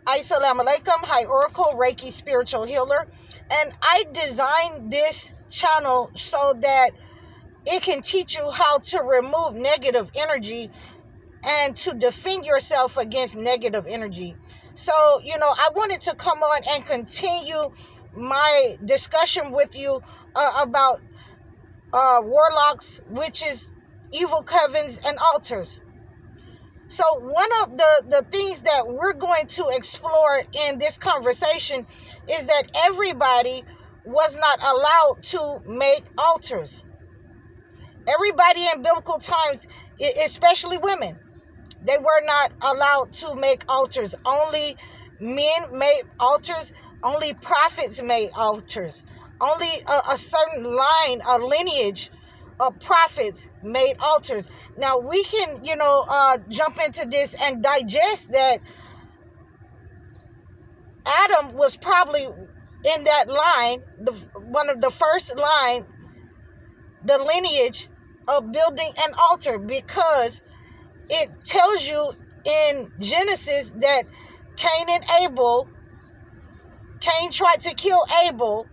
Assalamu alaikum. Hi, Oracle, Reiki spiritual healer. And I designed this channel so that it can teach you how to remove negative energy and to defend yourself against negative energy. So, I wanted to come on and continue my discussion with you about warlocks, witches, evil covens, and altars. So one of the things that we're going to explore in this conversation is that everybody was not allowed to make altars. Everybody in biblical times, especially women, they were not allowed to make altars. Only men made altars. Only prophets made altars. Only a certain line, a lineage of prophets made altars. Now we can, jump into this and digest that Adam was probably in that line, one of the first line, the lineage of building an altar, because it tells you in Genesis that Cain tried to kill Abel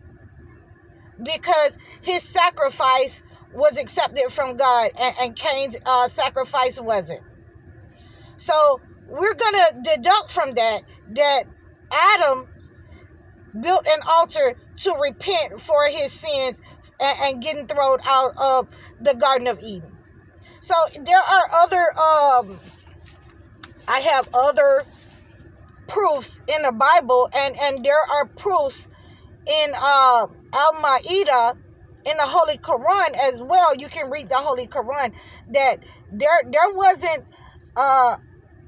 because his sacrifice was accepted from God and Cain's sacrifice wasn't. So we're going to deduct from that Adam built an altar to repent for his sins and getting thrown out of the Garden of Eden. So there are other, I have other proofs in the Bible, and there are proofs in Al-Ma'idah, in the Holy Quran as well. You can read the Holy Quran, that there wasn't,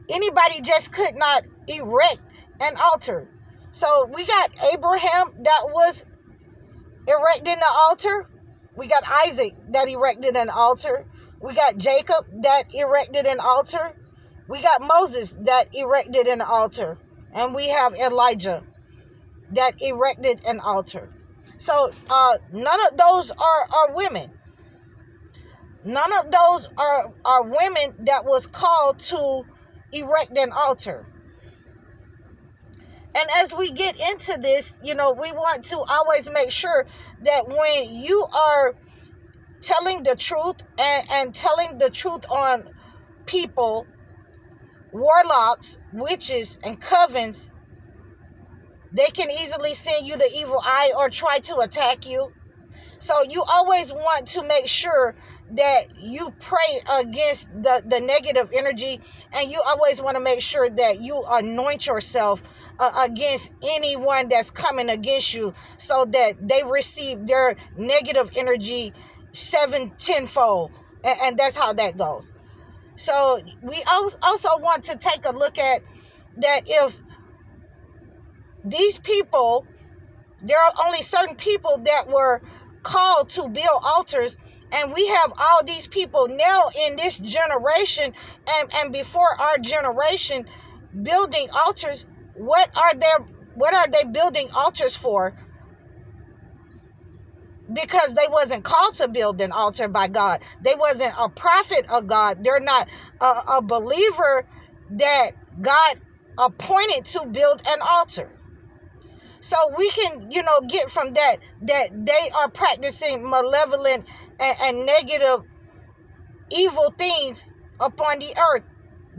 anybody just could not erect an altar. So we got Abraham that was erecting the altar. We got Isaac that erected an altar. We got Jacob that erected an altar. We got Moses that erected an altar. And we have Elijah that erected an altar. So none of those are women. None of those are women that was called to erect an altar. And as we get into this, we want to always make sure that when you are telling the truth and telling the truth on people, warlocks, witches, and covens, they can easily send you the evil eye or try to attack you. So you always want to make sure that you pray against the negative energy, and you always want to make sure that you anoint yourself against anyone that's coming against you, so that they receive their negative energy 7-10-fold, and that's how that goes. So we also want to take a look at that. If these people, there are only certain people that were called to build altars, and we have all these people now in this generation and before our generation building altars. What are they building altars for? Because they wasn't called to build an altar by God. They wasn't a prophet of God. They're not a believer that God appointed to build an altar. So we can, get from that they are practicing malevolent and negative, evil things upon the earth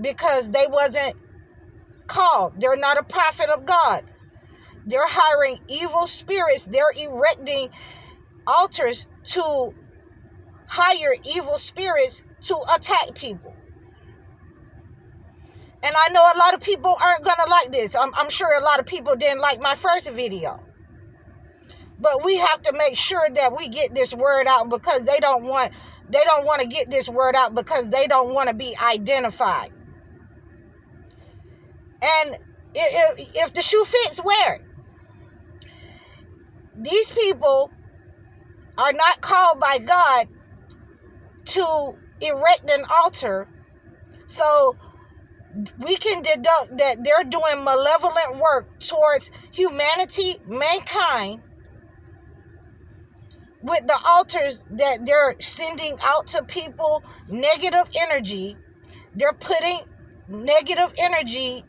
because they wasn't called. They're not a prophet of God. They're hiring evil spirits. They're erecting altars to hire evil spirits to attack people. And I know a lot of people aren't going to like this. I'm sure a lot of people didn't like my first video. But we have to make sure that we get this word out, because they don't want to get this word out because they don't want to be identified. And if the shoe fits, wear it. These people are not called by God to erect an altar. So we can deduct that they're doing malevolent work towards humanity, mankind, with the altars that they're sending out to people, negative energy. They're putting negative energy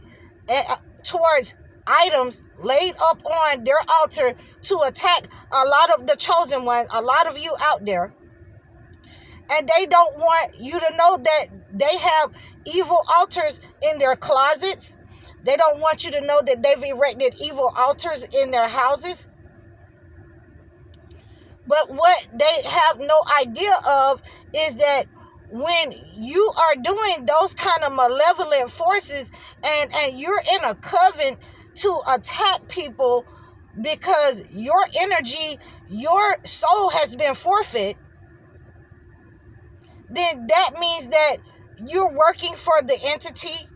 towards items laid up on their altar to attack a lot of the chosen ones, a lot of you out there. And they don't want you to know that they have evil altars in their closets. They don't want you to know that they've erected evil altars in their houses. But what they have no idea of is that when you are doing those kind of malevolent forces and you're in a coven to attack people because your energy, your soul has been forfeit, then that means that you're working for the entity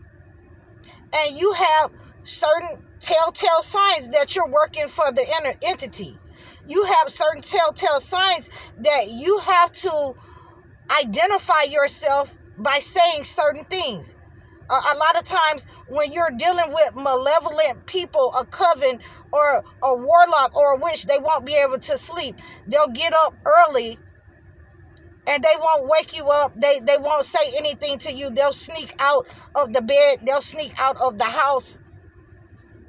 and you have certain telltale signs that you're working for the entity. You have certain telltale signs that you have to identify yourself by saying certain things. A lot of times when you're dealing with malevolent people, a coven or a warlock or a witch, they won't be able to sleep. They'll get up early and they won't wake you up. They won't say anything to you. They'll sneak out of the bed. They'll sneak out of the house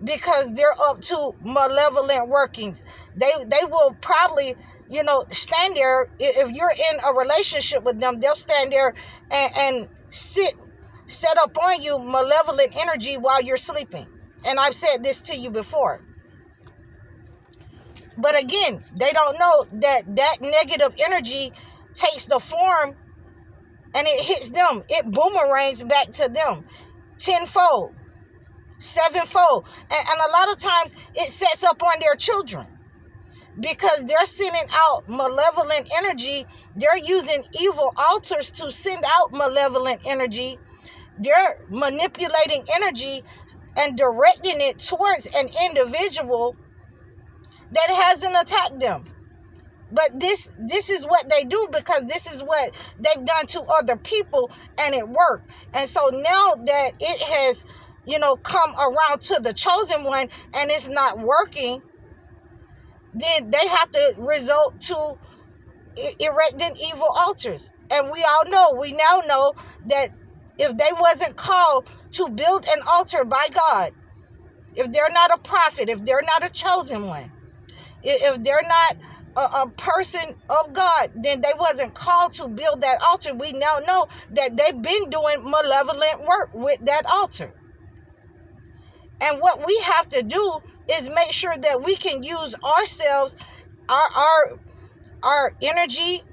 because they're up to malevolent workings. They will probably, stand there. If you're in a relationship with them, they'll stand there and set up on you malevolent energy while you're sleeping. And I've said this to you before. But again, they don't know that negative energy takes the form and it hits them. It boomerangs back to them tenfold, sevenfold. And a lot of times it sets up on their children because they're sending out malevolent energy. They're using evil altars to send out malevolent energy. They're manipulating energy and directing it towards an individual that hasn't attacked them. But this is what they do because this is what they've done to other people and it worked. And so now that it has, come around to the chosen one and it's not working, then they have to resort to erecting evil altars. And we now know that if they wasn't called to build an altar by God, if they're not a prophet, if they're not a chosen one, if they're not a person of God, then they wasn't called to build that altar. We now know that they've been doing malevolent work with that altar. And what we have to do is make sure that we can use ourselves, our energy,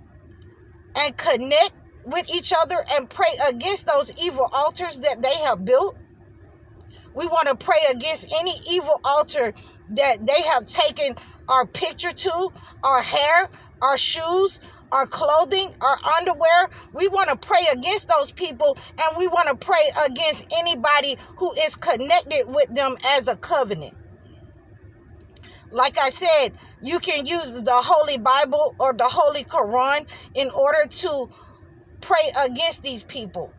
and connect with each other and pray against those evil altars that they have built. We want to pray against any evil altar that they have taken our picture to, our hair, our shoes, our clothing, our underwear. We want to pray against those people, and we want to pray against anybody who is connected with them as a covenant. Like I said, you can use the Holy Bible or the Holy Quran in order to pray against these people.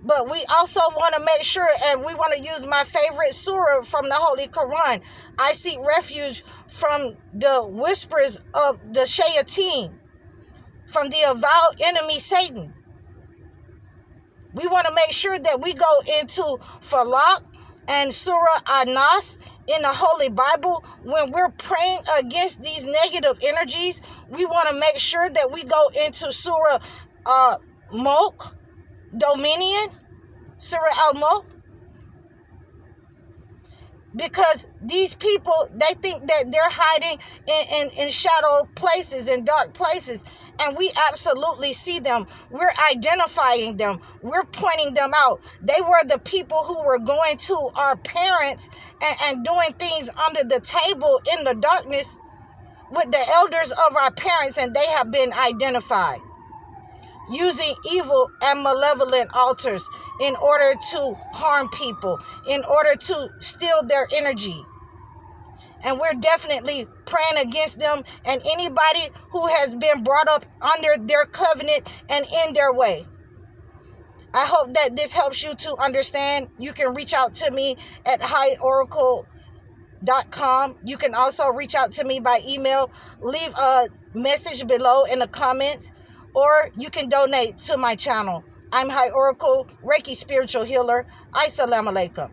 But we also want to make sure, and we want to use my favorite surah from the Holy Quran. I seek refuge from the whispers of the shayateen, from the avowed enemy Satan. We want to make sure that we go into Falaq and Surah An-Nas in the Holy Bible. When we're praying against these negative energies, we want to make sure that we go into Surah Mulk, Dominion, Surah Al-Mulk, because these people, they think that they're hiding in shadow places, in dark places, and we absolutely see them. We're identifying them. We're pointing them out. They were the people who were going to our parents and doing things under the table in the darkness with the elders of our parents, and they have been identified using evil and malevolent altars in order to harm people, in order to steal their energy. And we're definitely praying against them and anybody who has been brought up under their covenant and in their way. I hope that this helps you to understand. You can reach out to me at highoracle.com. You can also reach out to me by email. Leave a message below in the comments, or you can donate to my channel. I'm High Oracle, Reiki Spiritual Healer. Assalamu alaikum.